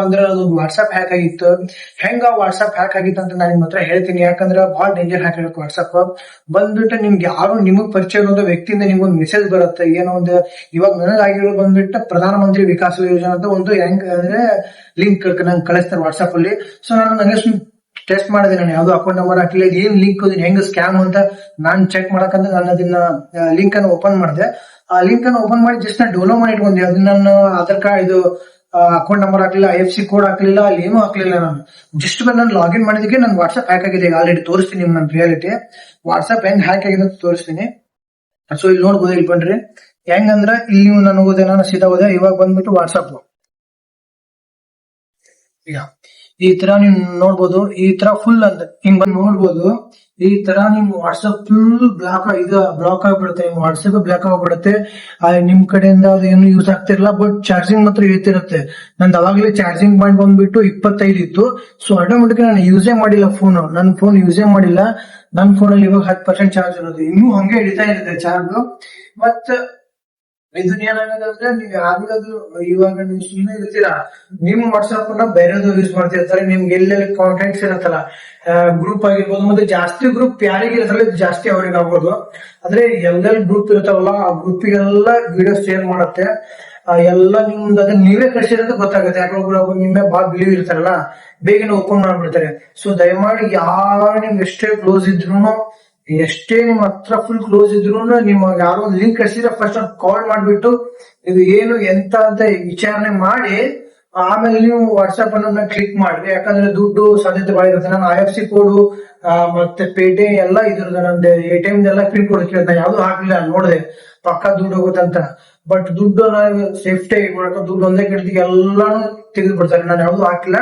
ಅಂದ್ರೆ ಅದು WhatsApp hack ಆಗಿತ್ತು. ಹೆಂಗ ವಾಟ್ಸ್ಆಪ್ ಹ್ಯಾಕ್ ಆಗಿತ್ತು ಅಂತ ನಾನು ನಿಮ್ ಹತ್ರ ಹೇಳ್ತೀನಿ. ಯಾಕಂದ್ರೆ ಬಹಳ ಡೇಂಜರ್ ಹ್ಯಾಕ್ ಆಗಿತ್ತು ವಾಟ್ಸ್ಆಪ್. ಬಂದ್ಬಿಟ್ಟು ನಿಮ್ಗೆ ಯಾರು ನಿಮಗ್ ಪರಿಚಯ ಇರೋ ವ್ಯಕ್ತಿಯಿಂದ ನಿಮ್ಗೊಂದು ಮೆಸೇಜ್ ಬರುತ್ತೆ. ಏನೋ ಒಂದು ಇವಾಗ ನನಗಾಗಿರೋ ಬಂದ್ಬಿಟ್ಟು ಪ್ರಧಾನ ಮಂತ್ರಿ ವಿಕಾಸ ಯೋಜನಾ ಅಂತ ಒಂದು ಹೆಂಗ್ ಅಂದ್ರೆ ಲಿಂಕ್ ನಂಗೆ ಕಳಿಸ್ತಾರೆ ವಾಟ್ಸ್ಆಪ್ ಅಲ್ಲಿ. ಸೊ ನಾನು ನಂಗೆ ಟೆಸ್ಟ್ ಮಾಡಿದೆ. ನಾನು ಯಾವ್ದು ಅಕೌಂಟ್ ನಂಬರ್ ಹಾಕಿಲ್ಲ, ಏನ್ ಲಿಂಕ್ ಹೆಂಗ್ ಸ್ಕ್ಯಾಮ್ ಅಂತ ನಾನ್ ಚೆಕ್ ಮಾಡಕಂತ ನಾನು ಅದನ್ನ ಲಿಂಕ್ ಅನ್ನು ಓಪನ್ ಮಾಡಿದೆ. ಆ ಲಿಂಕ್ ಅನ್ನು ಓಪನ್ ಮಾಡಿ ಜಸ್ಟ್ ನಾನು ಡೌನ್ಲೋಡ್ ಮಾಡಿ ಇಟ್ಕೊಂಡೆ. ಅದನ್ನ ನಾನು ಆಧಾರ್ ಕಾರ್ಡ್ ಇದು ಅಕೌಂಟ್ ನಂಬರ್ ಹಾಕ್ಲಿಲ್ಲ, IFSC ಕೋಡ್ ಹಾಕ್ಲಿಲ್ಲ, ಅಲ್ಲಿ ಏನೂ ಹಾಕ್ಲಿಲ್ಲ. ನಾನು ಜಸ್ಟ್ ನಾನು ಲಾಗಿನ್ ಮಾಡಿದಕ್ಕೆ ನನ್ ವಾಟ್ಸ್ಆಪ್ ಹ್ಯಾಕ್ ಆಗಿದೆ. ಆಲ್ರೆಡಿ ತೋರಿಸ್ತೀನಿ ನಿಮ್ ನನ್ನ ರಿಯಾಲಿಟಿ ವಾಟ್ಸ್ಆಪ್ ಹೆಂಗ್ ಹ್ಯಾಕ್ ಆಗಿದೆ ಅಂತ ತೋರಿಸ್ತೀನಿ. ಸೊ ಇಲ್ಲಿ ನೋಡ್ಬೋದು, ಇಲ್ಲಿ ಬನ್ರಿ. ಹೆಂಗಂದ್ರ ಇಲ್ಲಿ ನೀವು ನಾನು ಹೋದೆ, ನಾನು ಸೀದಾ ಹೋದೆ. ಇವಾಗ ಬಂದ್ಬಿಟ್ಟು ವಾಟ್ಸ್ಆಪ್ ಈಗ ಈ ತರ ನೀವು ನೋಡ್ಬೋದು. ಈ ತರ ಫುಲ್ ಅಂತ ಹಿಂಗ್ ಬಂದ್ ನೋಡ್ಬೋದು. ಈ ತರ ನಿಮ್ ವಾಟ್ಸ್ಆಪ್ ಫುಲ್ ಬ್ಲಾಕ್ ಆಗ್ಬಿಡುತ್ತೆ. ನಿಮ್ ವಾಟ್ಸ್ಆಪ್ ಬ್ಲಾಕ್ ಆಗ್ಬಿಡುತ್ತೆ. ನಿಮ್ ಕಡೆಯಿಂದ ಅದು ಏನು ಯೂಸ್ ಆಗ್ತಿರಲ್ಲ, ಬಟ್ ಚಾರ್ಜಿಂಗ್ ಮಾತ್ರ ಇರ್ತಿರುತ್ತೆ. ನಂದು ಅವಾಗ್ಲೇ ಚಾರ್ಜಿಂಗ್ ಪಾಯಿಂಟ್ ಬಂದ್ಬಿಟ್ಟು 25 ಇತ್ತು. ಸೊ ಆಟೋಮೆಟಿಕ್ ನಾನು ಯೂಸೇ ಮಾಡಿಲ್ಲ ನನ್ನ ಫೋನ್ ಯೂಸೇ ಮಾಡಿಲ್ಲ. ನನ್ನ ಫೋನಲ್ಲಿ ಇವಾಗ 10% ಚಾರ್ಜ್ ಇರೋದು, ಇನ್ನೂ ಹಂಗೆ ಹಿಡಿತಾ ಇರುತ್ತೆ ಚಾರ್ಜ್. ಮತ್ ಇದನ್ನ ಏನಾಗದಂದ್ರೆ ನೀವು ಯಾರಿಗಾದ್ರು ಇವಾಗ ನೀವು ಸುಮ್ಮನೆ ಇರ್ತೀರಾ, ನಿಮ್ ವಾಟ್ಸ್ಆಪ್ ನ ಬೇರೆದು ಯೂಸ್ ಮಾಡ್ತಿರ್ತಾರೆ. ನಿಮ್ಗೆ ಎಲ್ಲೆಲ್ಲಿ ಕಾಂಟ್ಯಾಕ್ಟ್ಸ್ ಇರತ್ತಲ್ಲ, ಗ್ರೂಪ್ ಆಗಿರ್ಬೋದು, ಮತ್ತೆ ಜಾಸ್ತಿ ಗ್ರೂಪ್ ಯಾರಿಗಿರತ್ತಲ್ಲ ಜಾಸ್ತಿ ಅವ್ರಿಗೆ ಆಗ್ಬೋದು. ಅಂದ್ರೆ ಎಲ್ಲೆಲ್ಲಿ ಗ್ರೂಪ್ ಇರುತ್ತವಲ್ಲ ಆ ಗ್ರೂಪಿಗೆಲ್ಲ ವಿಡಿಯೋ ಶೇರ್ ಮಾಡುತ್ತೆ. ಎಲ್ಲ ನಿಮ್ದು ಅದನ್ನ ನೀವೇ ಕಳಿಸಿರೋದು ಗೊತ್ತಾಗುತ್ತೆ. ಯಾಕಂದ್ರೆ ನಿಮ್ಮೆ ಬಾಳ ಬಿಲೀವ್ ಇರ್ತಾರಲ್ಲ, ಬೇಗನೆ ಓಪನ್ ಮಾಡ್ಬಿಡ್ತಾರೆ. ಸೊ ದಯಮಾಡಿ ಯಾರು ನಿಮ್ಗೆ ಎಷ್ಟೇ ಕ್ಲೋಸ್ ಇದ್ರು, ಎಷ್ಟೇ ನಿಮ್ ಹತ್ರ ಫುಲ್ ಕ್ಲೋಸ್ ಇದ್ರು, ನಿಮ್ಗೆ ಯಾರೋ ಒಂದು ಲಿಂಕ್ ಕಳಿಸಿದ್ರೆ ಫಸ್ಟ್ ಕಾಲ್ ಮಾಡ್ಬಿಟ್ಟು ಇದು ಏನು ಎಂತ ಅಂತ ವಿಚಾರಣೆ ಮಾಡಿ ಆಮೇಲೆ ನೀವು ವಾಟ್ಸ್ಆಪ್ ಅನ್ನ ಕ್ಲಿಕ್ ಮಾಡ್ರಿ. ಯಾಕಂದ್ರೆ ದುಡ್ಡು ಸಾಧ್ಯತೆ ಬಾಳ ಇರುತ್ತೆ. ನಾನು IFSC ಕೋಡು ಮತ್ತೆ ಪೇಟೆ ಎಲ್ಲ ಇದ್ರದ್ದು, ನಂದು ATM ಎಲ್ಲ ಪಿನ್ ಕೋಡ್ ಕೇಳಿದ, ಯಾವ್ದು ಹಾಕ್ಲಿಲ್ಲ, ನೋಡಿದೆ ಪಕ್ಕಾ ದುಡ್ಡು ಹೋಗುತ್ತಂತ. ಬಟ್ ದುಡ್ಡು ನಾನು ಸೇಫ್ಟಿ ಮಾಡಕ ದುಡ್ಡು ಒಂದೇ ಕಡೆಗೆ ಎಲ್ಲಾನು ತೆಗೆದು ಬಿಡ್ತಾರೆ. ನಾನು ಯಾವ್ದು ಹಾಕಿಲ್ಲ.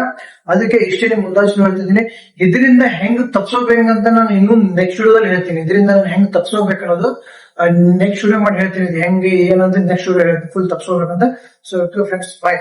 ಅದಕ್ಕೆ ಇಷ್ಟೇ ಮುಂದಾಜು ಹೇಳ್ತಿದ್ದೀನಿ. ಇದರಿಂದ ಹೆಂಗ್ ತಪ್ಸೋಬೇಕಂತ ನಾನು ಇನ್ನೂ ನೆಕ್ಸ್ಟ್ ವಿಡಿಯೋದಲ್ಲಿ ಹೇಳ್ತೀನಿ. ಇದರಿಂದ ನಾನು ಹೆಂಗ್ ತಪ್ಸೋಬೇಕನ್ನೋದು ನೆಕ್ಸ್ಟ್ ವಿಡಿಯೋ ಮಾಡಿ ಹೇಳ್ತೀನಿ. ಹೆಂಗೆ ಏನಂತ ನೆಕ್ಸ್ಟ್ ವಿಡಿಯೋ ಹೇಳ್ತೀನಿ, ಫುಲ್ ತಪ್ಸೋಬೇಕಂತ. ಸೊ ಫ್ರೆಂಡ್ಸ್, ಬಾಯ್.